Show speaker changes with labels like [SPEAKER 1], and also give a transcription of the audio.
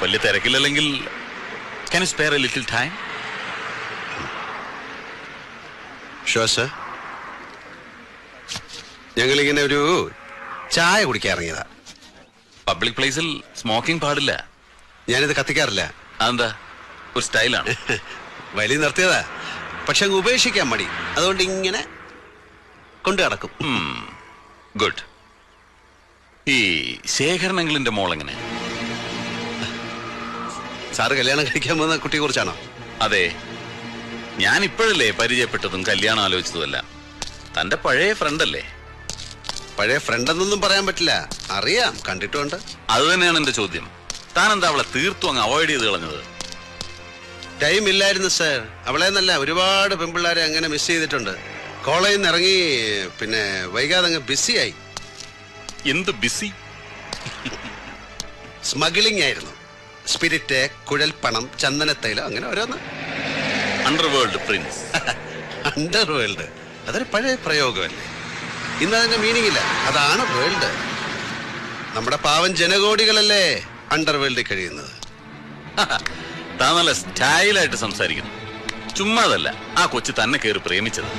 [SPEAKER 1] വലിയ തിരക്കില്ലെങ്കിൽ can you spare a little time?
[SPEAKER 2] Sure, sir. ഞങ്ങളിങ്ങനെ ഒരു ചായ കുടിക്കാൻ ഇറങ്ങിയതാ.
[SPEAKER 1] പബ്ലിക് പ്ലേസിൽ സ്മോക്കിംഗ് പാടില്ല.
[SPEAKER 2] ഞാനിത് കത്തിക്കാറില്ല.
[SPEAKER 1] അതെന്താ? ഒരു സ്റ്റൈലാണ്.
[SPEAKER 2] വലിയ നിർത്തിയതാ, പക്ഷെ അങ്ങ് ഉപേക്ഷിക്കാൻ മടി. അതുകൊണ്ട് ഇങ്ങനെ കൊണ്ടു നടക്കും.
[SPEAKER 1] ഗുഡ്. ഈ ശേഖരണങ്ങളിന്റെ മോളെങ്ങനെ?
[SPEAKER 2] സാറ് കല്യാണം കഴിക്കാൻ പോകുന്ന കുട്ടിയെ കുറിച്ചാണോ?
[SPEAKER 1] അതെ, ഞാൻ ഇപ്പോഴല്ലേ പരിചയപ്പെട്ടതും കല്യാണം ആലോചിച്ചതുമല്ല. തന്റെ പഴയ ഫ്രണ്ടല്ലേ?
[SPEAKER 2] പഴയ ഫ്രണ്ട് എന്നൊന്നും പറയാൻ പറ്റില്ല, അറിയാം, കണ്ടിട്ടുണ്ട്.
[SPEAKER 1] അത് തന്നെയാണ് എന്റെ ചോദ്യം. താൻ എന്താ അവളെ തീർത്തും അങ്ങ് അവോയ്ഡ് ചെയ്ത് കളഞ്ഞത്?
[SPEAKER 2] ടൈം ഇല്ലായിരുന്നു സാർ. അവളെ നല്ല ഒരുപാട് പെൺപിള്ളേരെ അങ്ങനെ മിസ് ചെയ്തിട്ടുണ്ട്. കോളേജിൽ നിന്ന് ഇറങ്ങി പിന്നെ വൈകാതെ അങ്ങ് ബിസിയായി.
[SPEAKER 1] എന്ത് ബിസി?
[SPEAKER 2] സ്മഗ്ലിംഗ് ആയിരുന്നു. സ്പിരിറ്റ്, കുഴൽപ്പണം, ചന്ദനത്തൈലം, അങ്ങനെ ഓരോന്ന്.
[SPEAKER 1] Underworld Prince.
[SPEAKER 2] അണ്ടർവേൾഡ് അതൊരു പഴയ പ്രയോഗമല്ലേ? ഇന്ന് അതിന്റെ മീനിങ് ഇല്ല. അതാണ് വേൾഡ്. നമ്മുടെ പാവം ജനകോടികളല്ലേ അണ്ടർവേൾഡിൽ കഴിയുന്നത്.
[SPEAKER 1] താൻ നല്ല സ്റ്റൈലായിട്ട് സംസാരിക്കുന്നു. ചുമ്മാതല്ല ആ കൊച്ചു തന്നെ കയറി പ്രേമിച്ചത്.